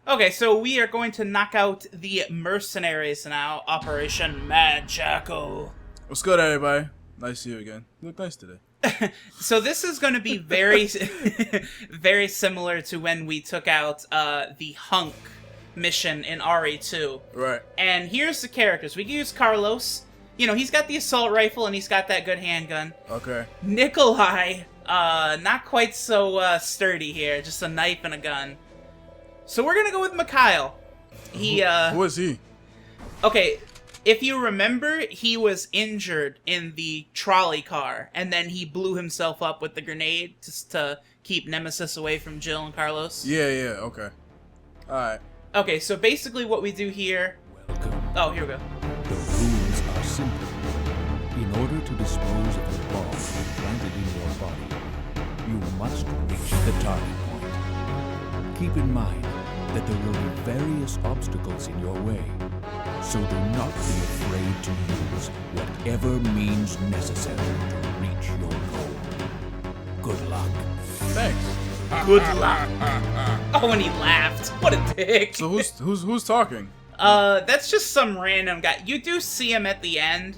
Okay, so we are going to knock out the Mercenaries now. Operation Mad Jackal. What's good, everybody? Nice to see you again. You look nice today. So this is going to be very, very similar to when we took out the Hunk mission in RE2. Right. And here's the characters. We can use Carlos. You know, he's got the assault rifle and he's got that good handgun. Okay. Nikolai, not quite so sturdy here. Just a knife and a gun. So we're gonna go with Mikhail. Who is he? Okay, if you remember, he was injured in the trolley car, and then he blew himself up with the grenade just to keep Nemesis away from Jill and Carlos. Yeah, okay. Alright. Okay, so basically what we do here... Welcome. Oh, here we go. The rules are simple. In order to dispose of the bomb planted in your body, you must reach the target point. Keep in mind that there will be various obstacles in your way, so do not be afraid to use whatever means necessary to reach your goal. Good luck. Thanks. Good luck. Oh, and he laughed. What a dick. So who's talking? That's just some random guy. You do see him at the end.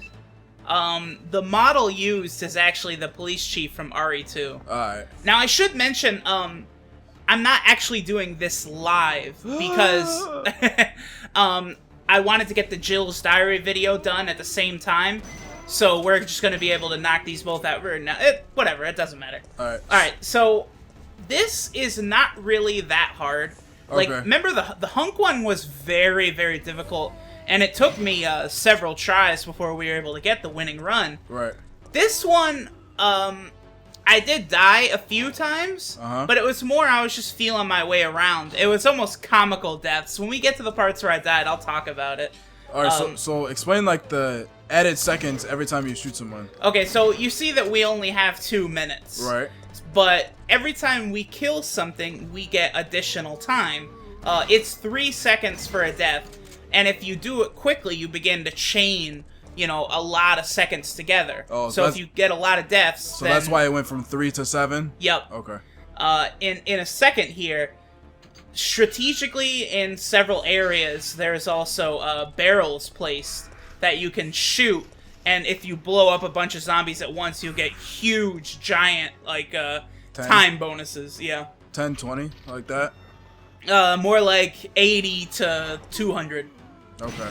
The model used is actually the police chief from RE2. Alright. Now, I should mention, I'm not actually doing this live because I wanted to get the Jill's Diary video done at the same time. So we're just going to be able to knock these both out. Whatever, it doesn't matter. Alright, so this is not really that hard. Like, Okay. remember the Hunk one was very, very difficult. And it took me several tries before we were able to get the winning run. Right. This one, I did die a few times, but it was more I was just feeling my way around. It was almost comical deaths. When we get to the parts where I died, I'll talk about it. Alright, so explain, like, the added seconds every time you shoot someone. Okay, so you see that we only have 2 minutes. Right. But every time we kill something, we get additional time. It's 3 seconds for a death, and if you do it quickly, you begin to chain, you know, a lot of seconds together. Oh, so if you get a lot of deaths, so that's why it went from 3 to 7? Yep. Okay. In a second here, strategically in several areas, there's also barrels placed that you can shoot, and if you blow up a bunch of zombies at once, you'll get huge, giant, like, time bonuses. Yeah. 10, 20, like that? More like 80 to 200. Okay.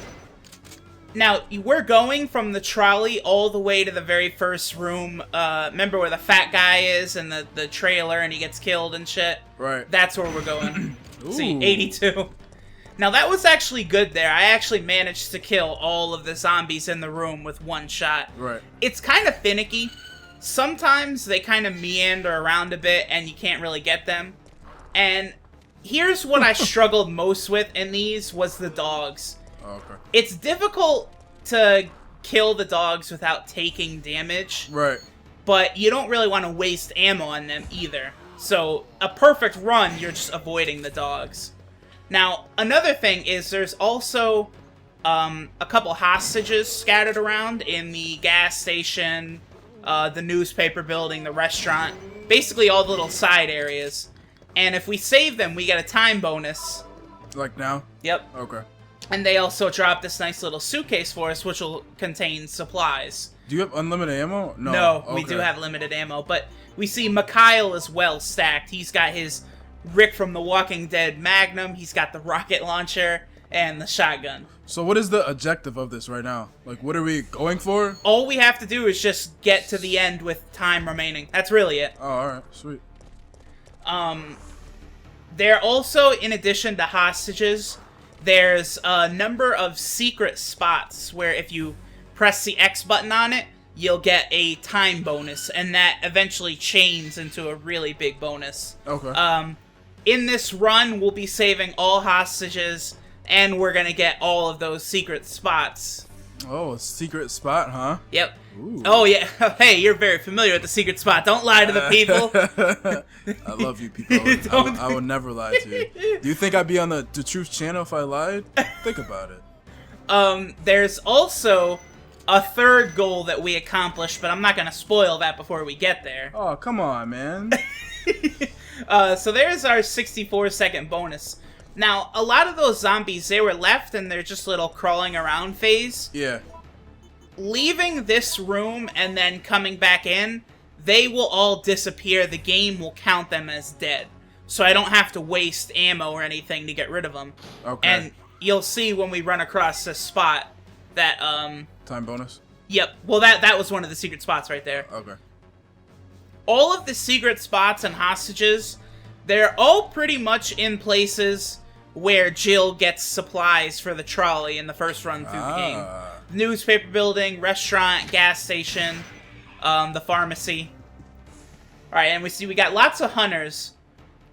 Now, we're going from the trolley all the way to the very first room. Remember where the fat guy is in the trailer and he gets killed and shit? Right. That's where we're going. See, Ooh. 82. Now, that was actually good there. I actually managed to kill all of the zombies in the room with one shot. Right. It's kind of finicky. Sometimes they kind of meander around a bit and you can't really get them. And here's what I struggled most with in these was the dogs. Oh, okay. It's difficult to kill the dogs without taking damage. Right. But you don't really want to waste ammo on them either. So, a perfect run, you're just avoiding the dogs. Now, another thing is there's also a couple hostages scattered around in the gas station, the newspaper building, the restaurant. Basically all the little side areas. And if we save them, we get a time bonus. Like now? Yep. Okay. And they also drop this nice little suitcase for us, which will contain supplies. Do you have unlimited ammo? No. No, Okay. we do have limited ammo. But we see Mikhail is well stacked. He's got his Rick from The Walking Dead Magnum. He's got the rocket launcher and the shotgun. So what is the objective of this right now? Like, what are we going for? All we have to do is just get to the end with time remaining. That's really it. Oh, alright. Sweet. There also, in addition to hostages, there's a number of secret spots where if you press the X button on it, you'll get a time bonus, and that eventually chains into a really big bonus. Okay. In this run, we'll be saving all hostages, and we're gonna get all of those secret spots. Oh, a secret spot, huh? Yep. Ooh. Oh, yeah. Hey, you're very familiar with the secret spot. Don't lie to the people. I love you people. I would never lie to you. Do you think I'd be on the Truth channel if I lied? Think about it. There's also a third goal that we accomplished, but I'm not gonna spoil that before we get there. Oh, come on, man. So there's our 64-second bonus. Now, a lot of those zombies, they were left in their just little crawling around phase. Yeah. Leaving this room and then coming back in, they will all disappear. The game will count them as dead. So I don't have to waste ammo or anything to get rid of them. Okay. And you'll see when we run across this spot that, Time bonus? Yep. Well, that was one of the secret spots right there. Okay. All of the secret spots and hostages, they're all pretty much in places where Jill gets supplies for the trolley in the first run through the game. Newspaper building, restaurant, gas station, the pharmacy. Alright, and we got lots of hunters.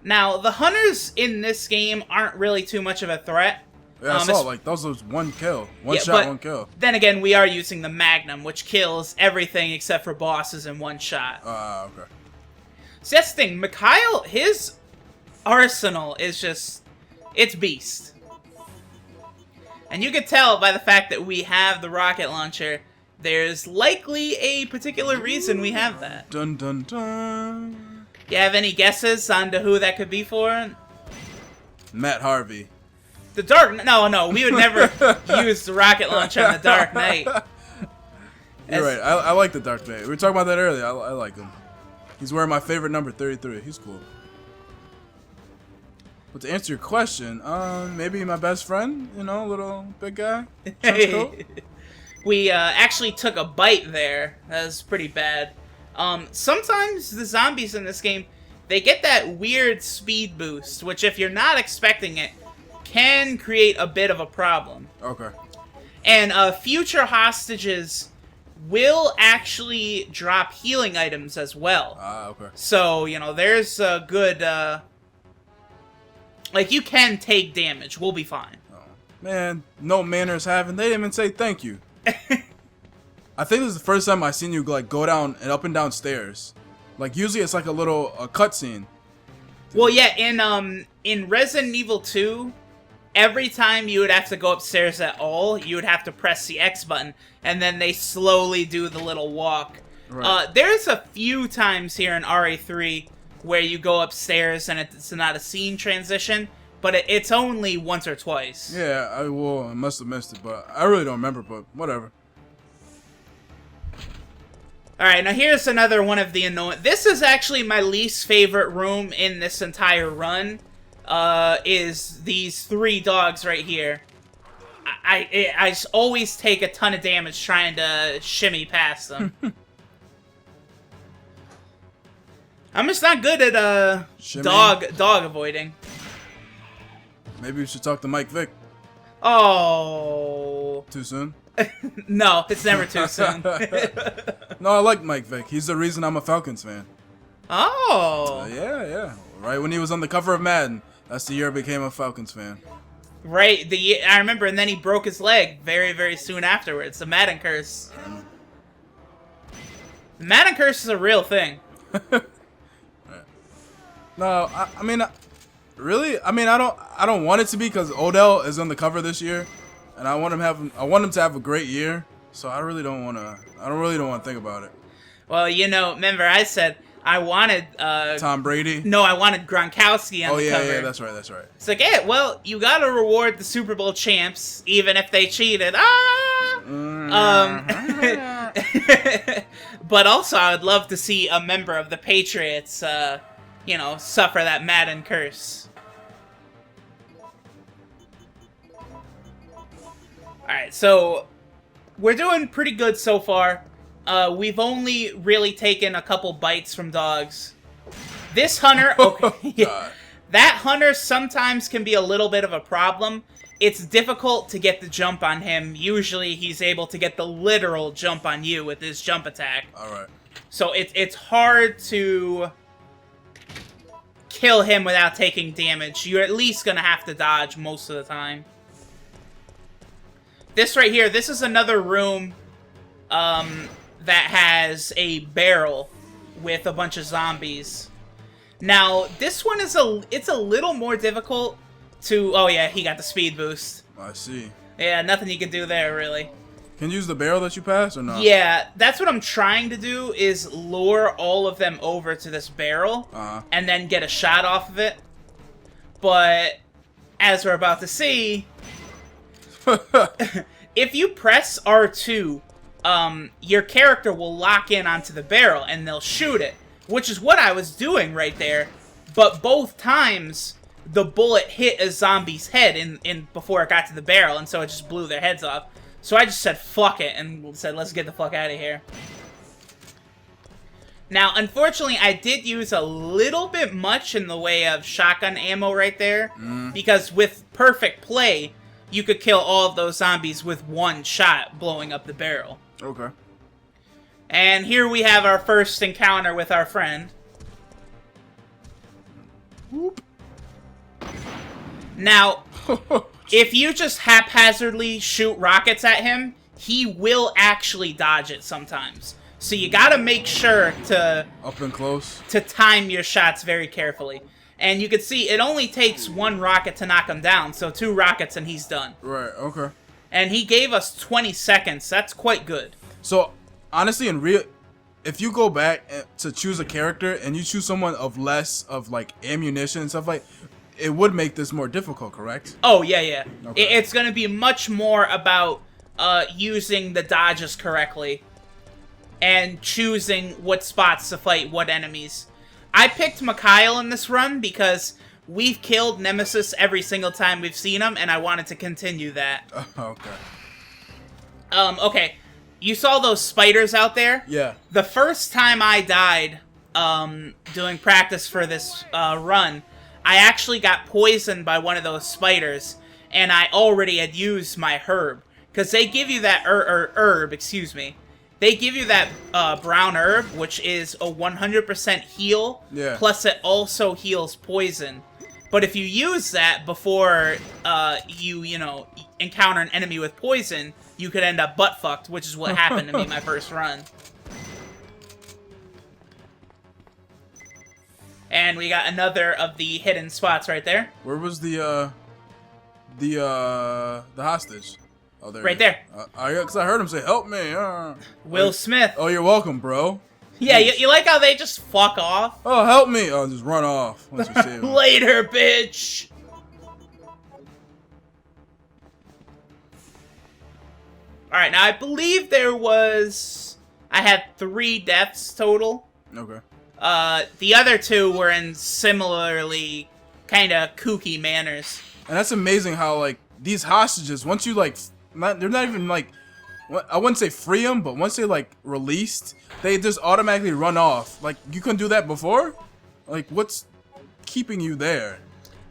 Now, the hunters in this game aren't really too much of a threat. Yeah, I saw, like, those was one kill. One shot, one kill. Then again, we are using the Magnum, which kills everything except for bosses in one shot. Okay. So that's the thing. Mikhail, his arsenal is just... it's beast. And you can tell by the fact that we have the rocket launcher, there's likely a particular reason we have that. Dun dun dun. You have any guesses on to who that could be for? Matt Harvey. The Dark... No, we would never use the rocket launcher on the Dark Knight. You're right. I like the Dark Knight. We were talking about that earlier. I like him. He's wearing my favorite number, 33. He's cool. But to answer your question, maybe my best friend, you know, little big guy. Trench coat. We actually took a bite there. That was pretty bad. Sometimes the zombies in this game, they get that weird speed boost, which if you're not expecting it, can create a bit of a problem. Okay. And future hostages will actually drop healing items as well. Okay. So, you know, there's a good... like, you can take damage. We'll be fine. Oh, man, no manners having. They didn't even say thank you. I think this is the first time I've seen you, like, go down and up and down stairs. Like, usually it's like a little cutscene. Well, yeah, in Resident Evil 2... every time you would have to go upstairs at all, you would have to press the X button, and then they slowly do the little walk. Right. There's a few times here in RA3 where you go upstairs and it's not a scene transition, but it's only once or twice. Yeah, I must have missed it, but I really don't remember, but whatever. Alright, now here's another one of the annoying... this is actually my least favorite room in this entire run. Is these 3 dogs right here. I just always take a ton of damage trying to shimmy past them. I'm just not good at dog avoiding. Maybe we should talk to Mike Vick. Oh. Too soon? No, it's never too soon. No, I like Mike Vick. He's the reason I'm a Falcons fan. Oh. Yeah. Right when he was on the cover of Madden. That's the year I became a Falcons fan. Right, I remember, and then he broke his leg very, very soon afterwards. The Madden curse. The Madden curse is a real thing. No, I mean, really? I mean, I don't want it to be because Odell is on the cover this year, and I want him to have a great year. So I really don't want to think about it. Well, you know, remember I said I wanted Tom Brady. No, I wanted Gronkowski on the cover. Oh yeah, that's right. It's like, hey, well, you got to reward the Super Bowl champs, even if they cheated. But also, I would love to see a member of the Patriots, you know, suffer that Madden curse. Alright, so we're doing pretty good so far. We've only really taken a couple bites from dogs. This hunter, okay, yeah, that hunter sometimes can be a little bit of a problem. It's difficult to get the jump on him. Usually he's able to get the literal jump on you with his jump attack. Alright. So it's hard to kill him without taking damage. You're at least gonna have to dodge most of the time. This right here, this is another room that has a barrel with a bunch of zombies. Now, this one is it's a little more difficult to... oh yeah, he got the speed boost. I see. Yeah, nothing you can do there, really. Can you use the barrel that you passed or not? Yeah, that's what I'm trying to do, is lure all of them over to this barrel, and then get a shot off of it. But as we're about to see, if you press R2, your character will lock in onto the barrel and they'll shoot it, which is what I was doing right there. But both times, the bullet hit a zombie's head in before it got to the barrel, and so it just blew their heads off. So I just said, fuck it, and said, let's get the fuck out of here. Now, unfortunately, I did use a little bit much in the way of shotgun ammo right there, because with perfect play, you could kill all of those zombies with one shot blowing up the barrel. Okay. And here we have our first encounter with our friend. Whoop. Now, if you just haphazardly shoot rockets at him, he will actually dodge it sometimes. So you gotta make sure to... Up and close. To time your shots very carefully. And you can see it only takes one rocket to knock him down, so 2 rockets and he's done. Right, okay. And he gave us 20 seconds. That's quite good. So, honestly, if you go back to choose a character and you choose someone of less of, like, ammunition and stuff like, it would make this more difficult, correct? Oh, yeah, yeah. Okay. It's gonna be much more about using the dodges correctly. And choosing what spots to fight what enemies. I picked Mikhail in this run because we've killed Nemesis every single time we've seen him, and I wanted to continue that. Okay. Okay. You saw those spiders out there? Yeah. The first time I died, doing practice for this run, I actually got poisoned by one of those spiders, and I already had used my herb. Because they give you that herb, excuse me. They give you that brown herb, which is a 100% heal, plus it also heals poison. But if you use that before you know, encounter an enemy with poison, you could end up butt-fucked, which is what happened to me my first run. And we got another of the hidden spots right there. Where was the hostage? Oh, there. Right there. Because I heard him say, "Help me." Will Smith. Oh, you're welcome, bro. Yeah, you like how they just fuck off? Oh, help me. Oh, just run off once you see him. Later, bitch. Alright, now I believe I had 3 deaths total. Okay. The other 2 were in similarly kind of kooky manners. And that's amazing how, like, these hostages, once you, like, they're not even, like, I wouldn't say free them, but once they, like, released, they just automatically run off. Like, you couldn't do that before? Like, what's keeping you there?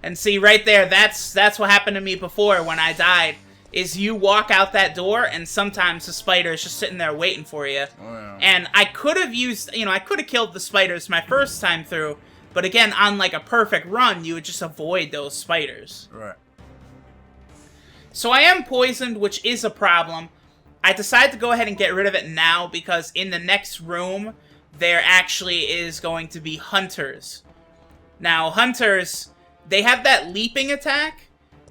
And see, right there, that's what happened to me before when I died, is you walk out that door, and sometimes the spider is just sitting there waiting for you. Oh, yeah. And I could have used, I could have killed the spiders my first time through, but again, on, like, a perfect run, you would just avoid those spiders. Right. So I am poisoned, which is a problem. I decided to go ahead and get rid of it now because in the next room, there actually is going to be hunters. Now, hunters, they have that leaping attack.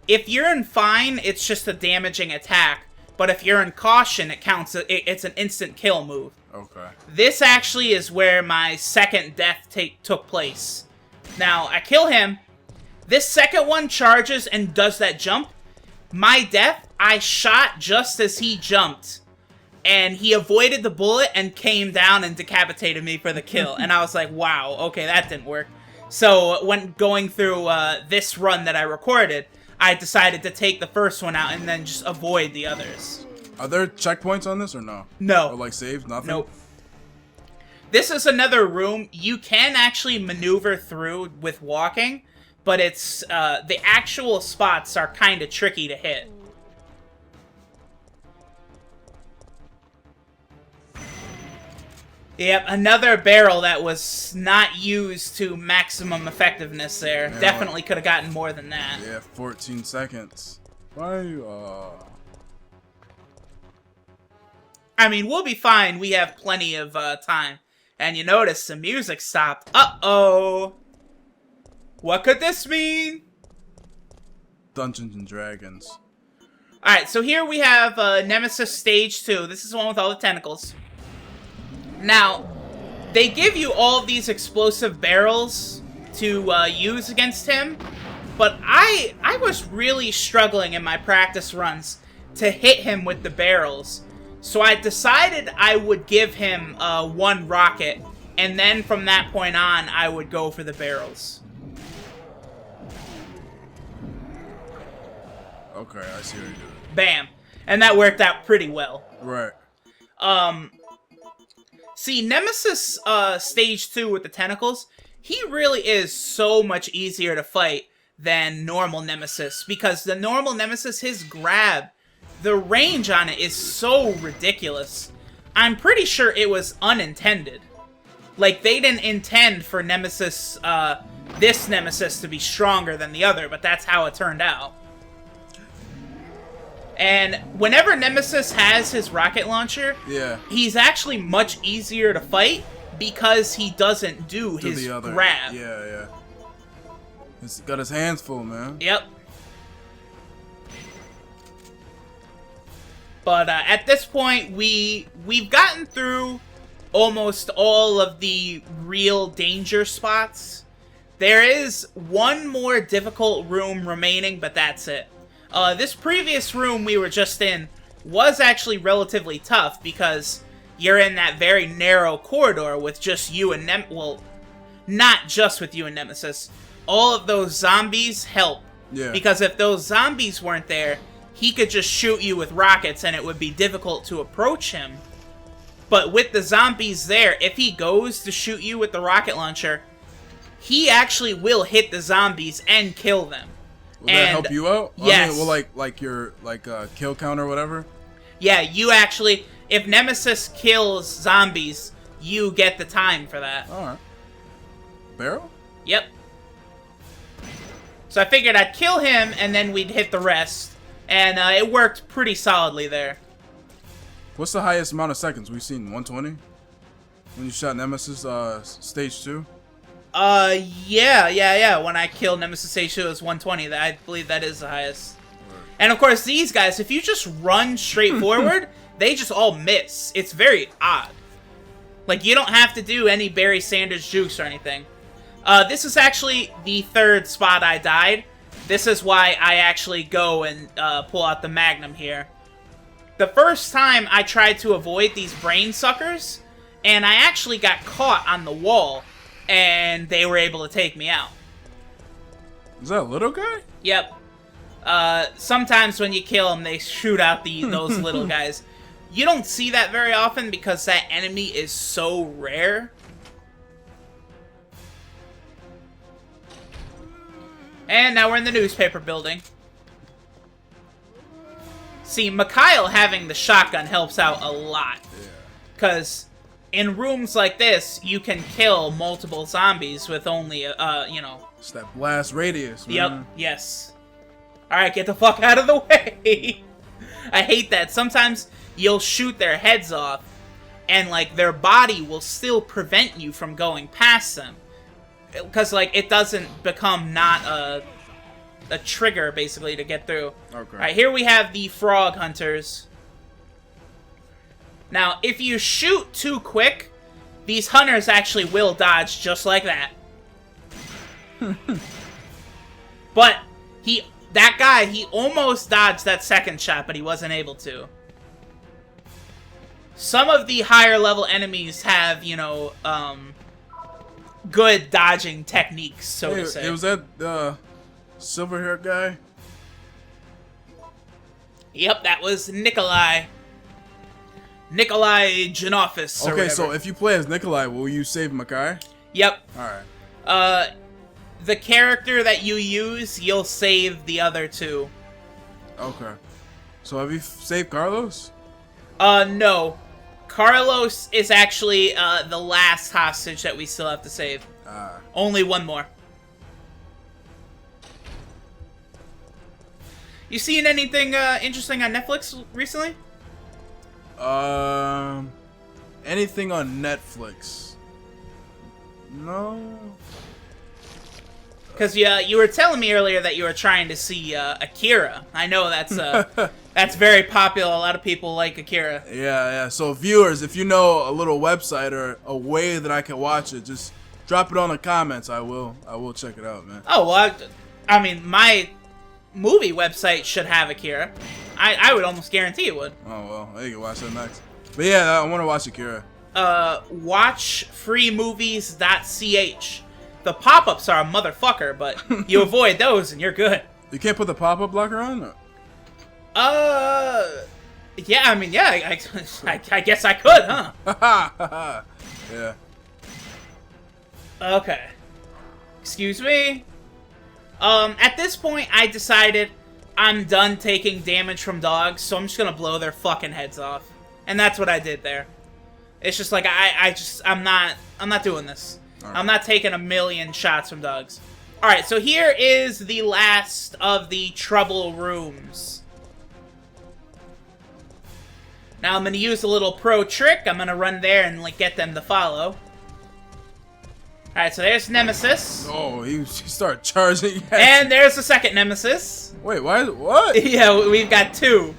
If you're in fine, it's just a damaging attack. But if you're in caution, it counts. It's an instant kill move. Okay. This actually is where my second death took place. Now, I kill him. This second one charges and does that jump. My death, I shot just as he jumped. And he avoided the bullet and came down and decapitated me for the kill. And I was like, wow, okay, that didn't work. So when going through this run that I recorded, I decided to take the first one out and then just avoid the others. Are there checkpoints on this or no? No. Or like saves? Nothing? Nope. This is another room. You can actually maneuver through with walking. But it's, the actual spots are kind of tricky to hit. Yep, another barrel that was not used to maximum effectiveness there. Yeah, definitely could have gotten more than that. Yeah, 14 seconds. Why are you, I mean, we'll be fine. We have plenty of, time. And you notice the music stopped. Uh-oh! What could this mean? Dungeons and Dragons. Alright, so here we have Nemesis Stage 2. This is the one with all the tentacles. Now, they give you all of these explosive barrels to use against him, But I was really struggling in my practice runs to hit him with the barrels. So I decided I would give him one rocket, and then from that point on, I would go for the barrels. Okay, I see what you're doing. Bam. And that worked out pretty well. Right. See, Nemesis Stage 2 with the tentacles, he really is so much easier to fight than normal Nemesis. Because the normal Nemesis, his grab, the range on it is so ridiculous. I'm pretty sure it was unintended. Like, they didn't intend for Nemesis, this Nemesis to be stronger than the other, but that's how it turned out. And whenever Nemesis has his rocket launcher, Yeah. he's actually much easier to fight because he doesn't do his the other grab. Yeah. He's got his hands full, man. Yep. But at this point, we've gotten through almost all of the real danger spots. There is one more difficult room remaining, but that's it. This previous room we were just in was actually relatively tough because you're in that very narrow corridor with just you and well, not just with you and Nemesis. All of those zombies help. Yeah. Because if those zombies weren't there, he could just shoot you with rockets and it would be difficult to approach him. But with the zombies there, if he goes to shoot you with the rocket launcher, he actually will hit the zombies and kill them. Will that help you out? Yes. I mean, well, like your kill count or whatever? Yeah, you actually, if Nemesis kills zombies, you get the time for that. Alright. Barrel? Yep. So I figured I'd kill him, and then we'd hit the rest. And it worked pretty solidly there. What's the highest amount of seconds we've seen? 120? When you shot Nemesis Stage 2? Yeah. When I killed Nemesis Stage 2, it was 120. I believe that is the highest. And of course, these guys, if you just run straight forward, they just all miss. It's very odd. Like, you don't have to do any Barry Sanders jukes or anything. This is actually the third spot I died. This is why I actually go and pull out the Magnum here. The first time I tried to avoid these brain suckers, and I actually got caught on the wall, and they were able to take me out. Is that a little guy? Yep. Sometimes when you kill them, they shoot out those little guys. You don't see that very often because that enemy is so rare. And now we're in the newspaper building. See, Mikhail having the shotgun helps out a lot. Because in rooms like this, you can kill multiple zombies with only, It's that blast radius, man. Yep, yes. Alright, get the fuck out of the way! I hate that. Sometimes you'll shoot their heads off, and, like, their body will still prevent you from going past them. Because, like, it doesn't become not a trigger, basically, to get through. Okay. Alright, here we have the frog hunters. Now, if you shoot too quick, these hunters actually will dodge just like that. But that guy, he almost dodged that second shot, but he wasn't able to. Some of the higher level enemies have, good dodging techniques, so to say. It was that silver-haired guy? Yep, that was Nikolai. Nikolai Janofis, or Okay, whatever. so if you play as Nikolai, will you save Makai? Yep. Alright. The character that you use, you'll save the other two. Okay. So have you saved Carlos? No. Carlos is actually the last hostage that we still have to save. Only one more. You seen anything interesting on Netflix recently? Anything on Netflix? No. Because you were telling me earlier that you were trying to see Akira. I know that's that's very popular. A lot of people like Akira. Yeah. So viewers, if you know a little website or a way that I can watch it, just drop it on the comments. I will check it out, man. Oh, well, I mean, my movie website should have Akira. I would almost guarantee it would. Oh, well, you can watch that next. But yeah, I want to watch Akira. Watchfreemovies.ch. The pop-ups are a motherfucker, but you avoid those and you're good. You can't put the pop-up blocker on? Or? Yeah, I mean, yeah, I guess I could, huh? Yeah. Okay. Excuse me? At this point, I decided I'm done taking damage from dogs, so I'm just gonna blow their fucking heads off. And that's what I did there. It's just like, I'm not doing this. Right. I'm not taking a million shots from dogs. Alright, so here is the last of the trouble rooms. Now I'm gonna use a little pro trick. I'm gonna run there and, like, get them to follow. Alright, so there's Nemesis. Oh, he started charging. And there's the second Nemesis. Wait, what? Yeah, we've got two.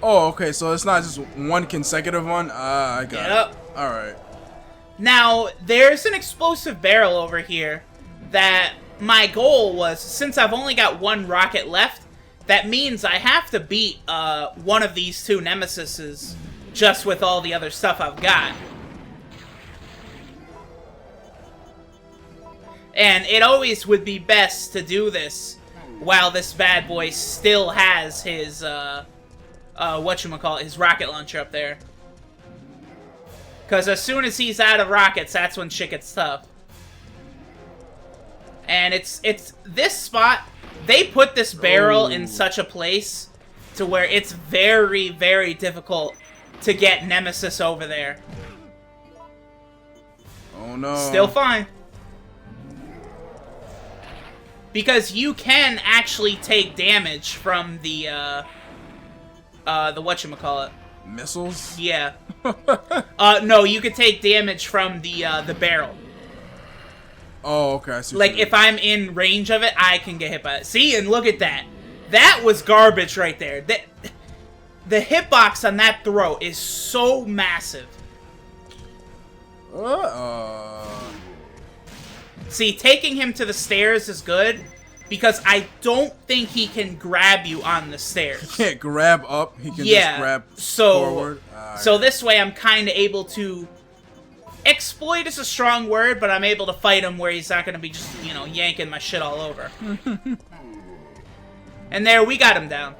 Oh, okay, so it's not just one consecutive one? I got it. Alright. Now, there's an explosive barrel over here that my goal was, since I've only got one rocket left, that means I have to beat one of these two Nemesises just with all the other stuff I've got. And it always would be best to do this while this bad boy still has his, his rocket launcher up there. Because as soon as he's out of rockets, that's when shit gets tough. And it's this spot, they put this barrel in such a place to where it's very, very difficult to get Nemesis over there. Oh no. Still fine. Because you can actually take damage from the whatchamacallit. Missiles? Yeah. No, you could take damage from the barrel. Oh, okay. I see Like, if I'm in range of it, I can get hit by it. See, and look at that. That was garbage right there. The hitbox on that throw is so massive. See, taking him to the stairs is good, because I don't think he can grab you on the stairs. He can't grab up, he can just grab forward. So this way I'm kind of able to... Exploit is a strong word, but I'm able to fight him where he's not going to be just, you know, yanking my shit all over. And there, we got him down.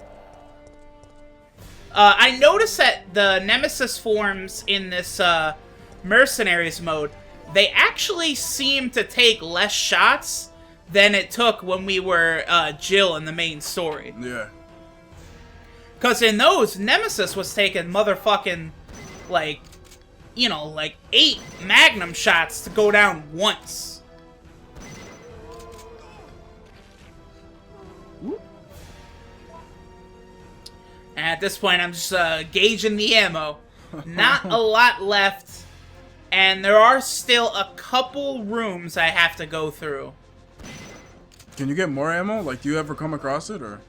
I noticed that the Nemesis forms in this Mercenaries mode, they actually seem to take less shots than it took when we were Jill in the main story. Yeah. Because in those, Nemesis was taking motherfucking, like, you know, like 8 magnum shots to go down once. And at this point, I'm just gauging the ammo. Not a lot left. And there are still a couple rooms I have to go through. Can you get more ammo? Like, do you ever come across it, or?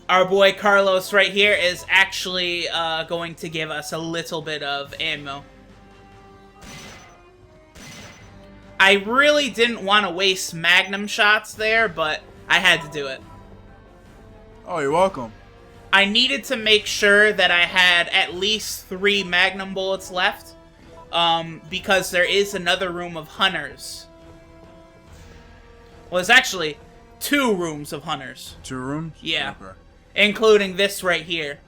Our boy Carlos right here is actually going to give us a little bit of ammo. I really didn't want to waste magnum shots there, but I had to do it. Oh, you're welcome. I needed to make sure that I had at least 3 magnum bullets left. Because there is another room of hunters. Well, there's actually 2 rooms of hunters. 2 rooms? Yeah. Okay. Including this right here.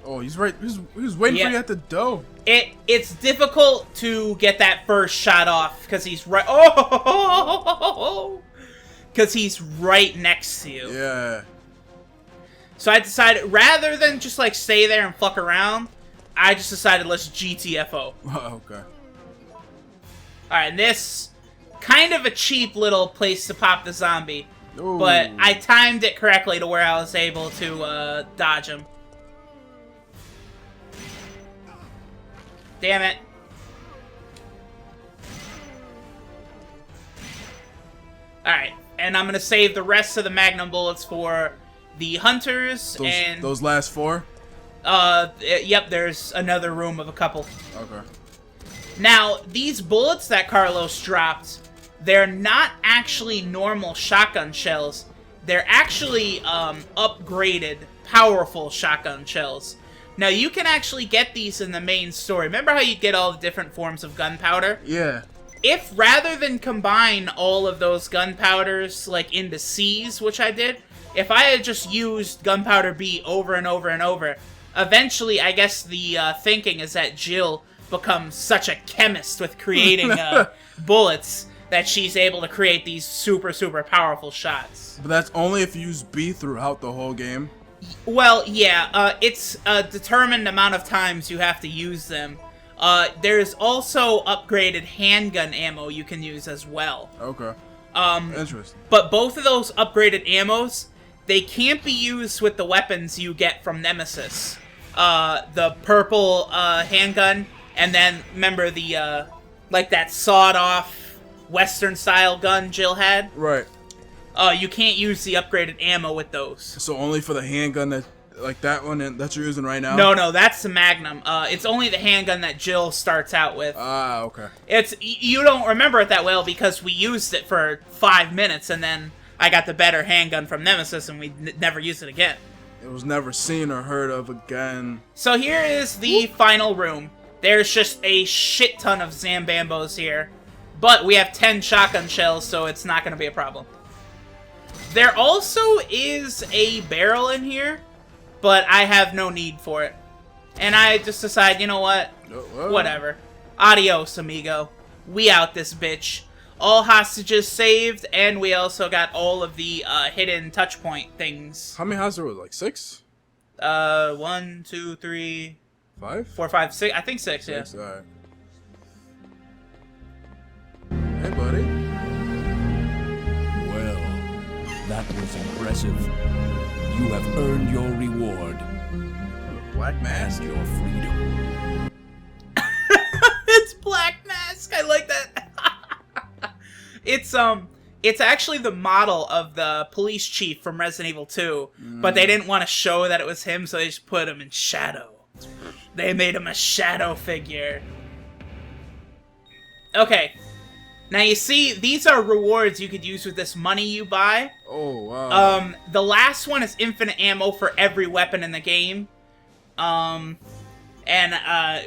Oh, he's right. He's waiting for you at the door. It's difficult to get that first shot off because he's right. Oh, because he's right next to you. Yeah. So I decided, rather than just like stay there and fuck around, I just decided let's GTFO. Okay. Alright, this kind of a cheap little place to pop the zombie. Ooh. But I timed it correctly to where I was able to dodge him. Damn it. Alright, and I'm gonna save the rest of the magnum bullets for the hunters and... Those last 4? Yep, there's another room of a couple. Okay. Now, these bullets that Carlos dropped, they're not actually normal shotgun shells. They're actually upgraded, powerful shotgun shells. Now, you can actually get these in the main story. Remember how you get all the different forms of gunpowder? Yeah. If rather than combine all of those gunpowders, like, into C's, which I did, if I had just used Gunpowder B over and over and over, eventually, I guess the thinking is that Jill becomes such a chemist with creating bullets that she's able to create these super, super powerful shots. But that's only if you use B throughout the whole game. Well, yeah, it's a determined amount of times you have to use them. There's also upgraded handgun ammo you can use as well. Okay. Interesting. But both of those upgraded ammos, they can't be used with the weapons you get from Nemesis. The purple handgun, and then remember the like that sawed-off Western-style gun Jill had. Right. You can't use the upgraded ammo with those. So only for the handgun that, like that one that you're using right now? No, that's the Magnum. It's only the handgun that Jill starts out with. Ah, okay. You don't remember it that well because we used it for 5 minutes and then I got the better handgun from Nemesis and we never used it again. It was never seen or heard of again. So here is the final room. There's just a shit ton of Zambambos here. But we have 10 shotgun shells, so it's not going to be a problem. There also is a barrel in here, but I have no need for it. And I just decide, you know what? Whatever. Adios, amigo. We out this bitch. All hostages saved, and we also got all of the hidden touch point things. How many hostages were there? Like 6? 1, 2, 3... 5? 4, 5, 6. I think 6, yeah. 6, alright. Hey, buddy. Well, that was impressive. You have earned your reward Black mask. and your freedom. It's Black Mask. I like that. It's actually the model of the police chief from Resident Evil 2, but they didn't want to show that it was him, so they just put him in shadow. They made him a shadow figure. Okay. Now you see, these are rewards you could use with this money you buy. Oh, wow. The last one is infinite ammo for every weapon in the game. And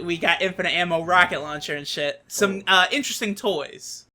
we got infinite ammo rocket launcher and shit. Some interesting toys.